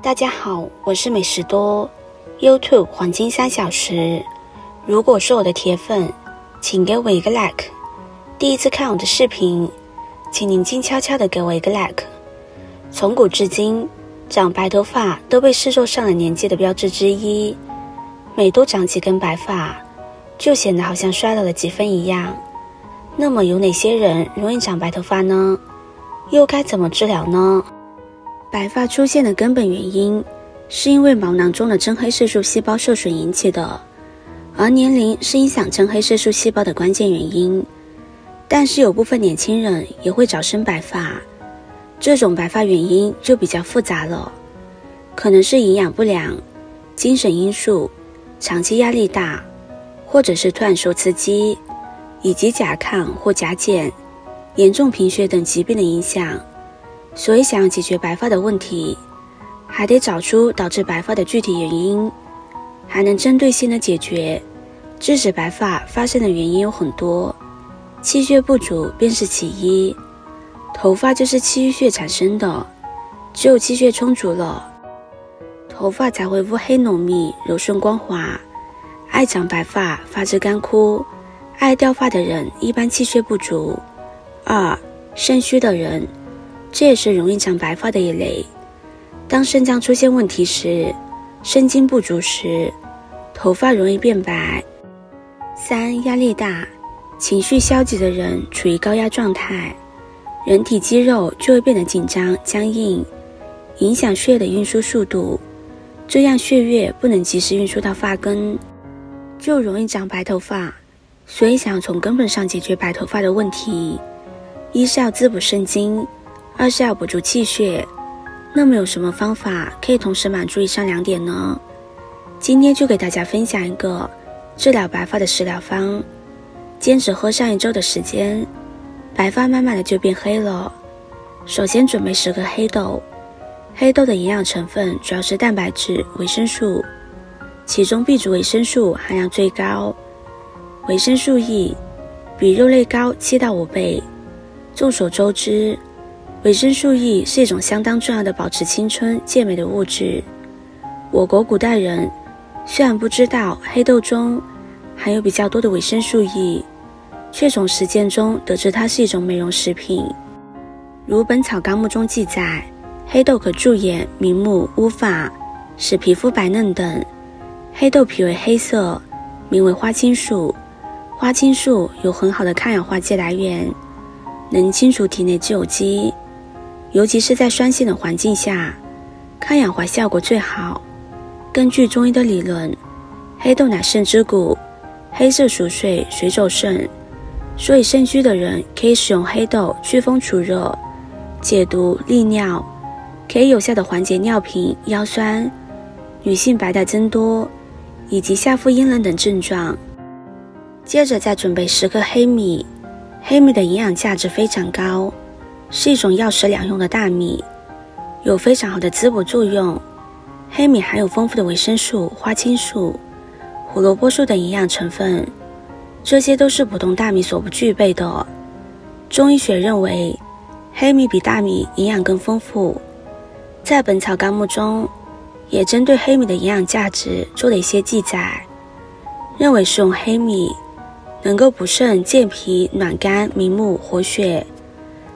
大家好，我是美食多 YouTube 黄金3小时。如果是我的铁粉，请给我一个 like。第一次看我的视频，请您静悄悄地给我一个 like。从古至今，长白头发都被视作上了年纪的标志之一，每多长几根白发，就显得好像衰老了几分一样。那么有哪些人容易长白头发呢？又该怎么治疗呢？白发出现的根本原因是因为毛囊中的真黑色素细胞受损引起的，而年龄是影响真黑色素细胞的关键原因。但是有部分年轻人也会早生白发，这种白发原因就比较复杂了，可能是营养不良、精神因素、长期压力大，或者是突然受刺激，以及甲亢或甲减、严重贫血等疾病的影响。所以想要解决白发的问题，还得找出导致白发的具体原因，还能针对性的解决。致使白发发生的原因有很多，气血不足便是其一。头发就是气血产生的，只有气血充足了，头发才会乌黑浓密、柔顺光滑。爱长白发、发质干枯、爱掉发的人一般气血不足。2. 肾虚的人，这也是容易长白发的一类。当肾脏出现问题时，肾精不足时，头发容易变白。3. 压力大，情绪消极的人处于高压状态，人体肌肉就会变得紧张、僵硬，影响血液的运输速度，这样血液不能及时运输到发根，就容易长白头发。所以想要从根本上解决白头发的问题，一是要滋补肾精，2是要补足气血。那么有什么方法可以同时满足以上2点呢？今天就给大家分享一个治疗白发的食疗方，坚持喝上1周的时间，白发慢慢的就变黑了。首先准备10个黑豆，黑豆的营养成分主要是蛋白质、维生素，其中 B 族维生素含量最高，维生素 E 比肉类高7到5倍。众所周知，维生素 E 是一种相当重要的保持青春健美的物质。我国古代人虽然不知道黑豆中含有比较多的维生素 E， 却从实践中得知它是一种美容食品。如《本草纲目》中记载，黑豆可助眼、明目、乌发，使皮肤白嫩等。黑豆皮为黑色，名为花青素。花青素有很好的抗氧化剂来源，能清除体内自由基，尤其是在酸性的环境下，抗氧化效果最好。根据中医的理论，黑豆乃肾之骨，黑色属水，水走肾，所以肾虚的人可以使用黑豆祛风除热、解毒利尿，可以有效的缓解尿频、腰酸、女性白带增多以及下腹阴冷等症状。接着再准备10克黑米，黑米的营养价值非常高，是一种药食两用的大米，有非常好的滋补作用。黑米含有丰富的维生素、花青素、胡萝卜素等营养成分，这些都是普通大米所不具备的。中医学认为，黑米比大米营养更丰富。在《本草纲目》中，也针对黑米的营养价值做了一些记载，认为食用黑米能够补肾、健脾、暖肝、明目、活血，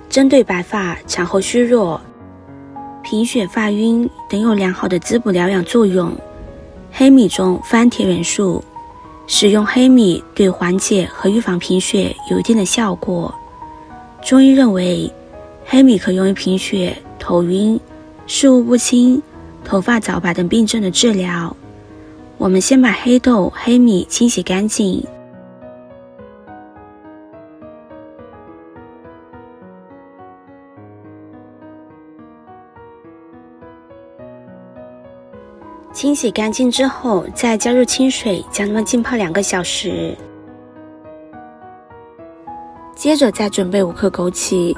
针对白发、产后虚弱、贫血、发晕等有良好的滋补疗养作用。黑米中富含铁元素，使用黑米对缓解和预防贫血有一定的效果。中医认为，黑米可用于贫血、头晕、视物不清、头发早白等病症的治疗。我们先把黑豆、黑米清洗干净，清洗干净之后，再加入清水，将它们浸泡2个小时。接着再准备5克枸杞，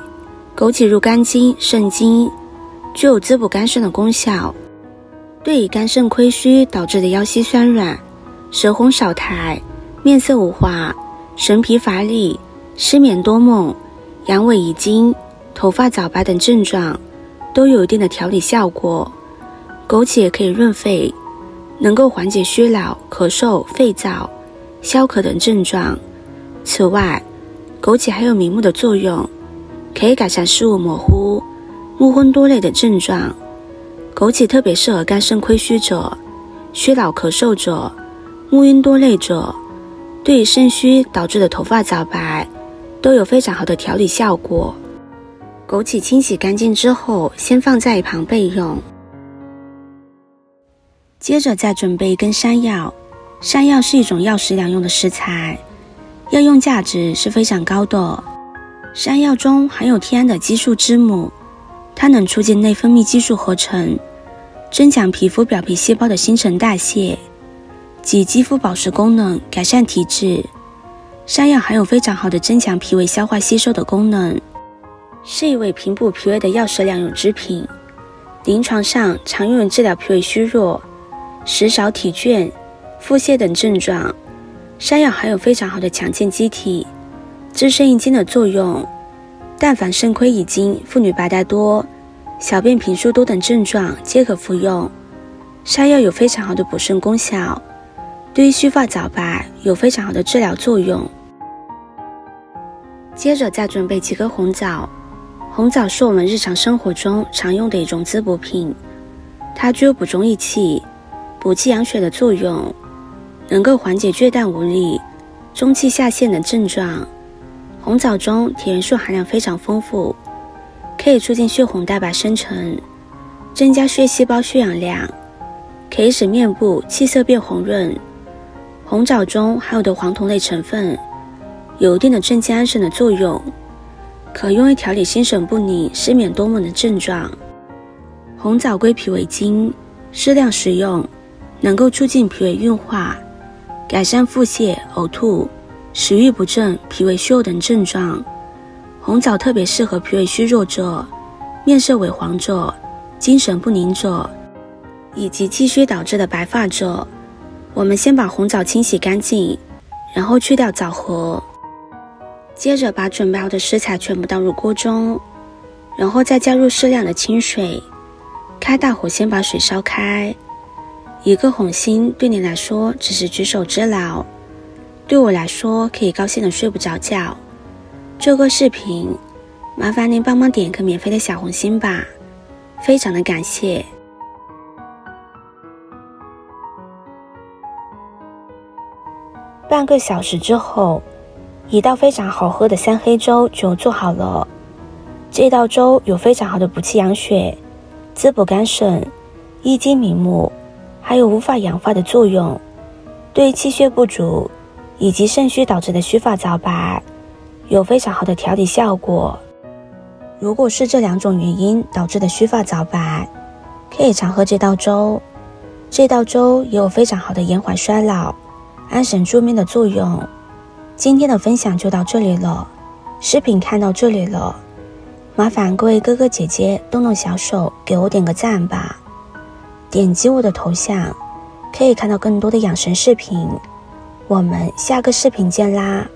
枸杞入肝经、肾经，具有滋补肝肾的功效，对于肝肾亏虚导致的腰膝酸软、舌红少苔、面色无华、神疲乏力、失眠多梦、阳痿遗精、头发早白等症状都有一定的调理效果。枸杞也可以润肺，能够缓解虚劳、咳嗽、肺燥、消渴等症状。此外，枸杞还有明目的作用，可以改善视物模糊、目昏多累的症状。枸杞特别适合肝肾亏虚者、虚劳咳嗽者、目晕多累者，对于肾虚导致的头发早白都有非常好的调理效果。枸杞清洗干净之后，先放在一旁备用。接着再准备一根山药。山药是一种药食两用的食材，药用价值是非常高的。山药中含有天然的激素之母，它能促进内分泌激素合成，增强皮肤表皮细胞的新陈代谢及肌肤保湿功能，改善体质。山药还有非常好的增强脾胃消化吸收的功能，是一味平补脾胃的药食两用之品。临床上常用于治疗脾胃虚弱、食少体倦、腹泻等症状。山药还有非常好的强健机体、滋生阴经的作用，但凡肾亏遗精、妇女白带多、小便频数多等症状皆可服用。山药有非常好的补肾功效，对于须发早白有非常好的治疗作用。接着再准备几颗红枣。红枣是我们日常生活中常用的一种滋补品，它具有补中益气、补气养血的作用，能够缓解倦怠无力、中气下陷等症状。红枣中铁元素含量非常丰富，可以促进血红蛋白生成，增加血细胞血氧量，可以使面部气色变红润。红枣中含有的黄酮类成分有一定的镇静安神的作用，可用于调理心神不宁、失眠多梦的症状。红枣归脾为经，适量食用能够促进脾胃运化，改善腹泻、呕吐、食欲不振、脾胃虚弱等症状。红枣特别适合脾胃虚弱者、面色萎黄者、精神不宁者，以及气虚导致的白发者。我们先把红枣清洗干净，然后去掉枣核。接着把准备好的食材全部倒入锅中，然后再加入适量的清水，开大火先把水烧开。一个红心对你来说只是举手之劳，对我来说可以高兴的睡不着觉。这个视频麻烦您帮忙点一个免费的小红心吧，非常的感谢。半个小时之后，一道非常好喝的三黑粥就做好了。这道粥有非常好的补气养血、滋补肝肾、益精明目，还有无发养发的作用，对于气血不足以及肾虚导致的须发早白有非常好的调理效果。如果是这两种原因导致的须发早白，可以常喝这道粥。这道粥也有非常好的延缓衰老、安神助眠的作用。今天的分享就到这里了，视频看到这里了，麻烦各位哥哥姐姐动动小手给我点个赞吧。点击我的头像可以看到更多的养生视频，我们下个视频见啦。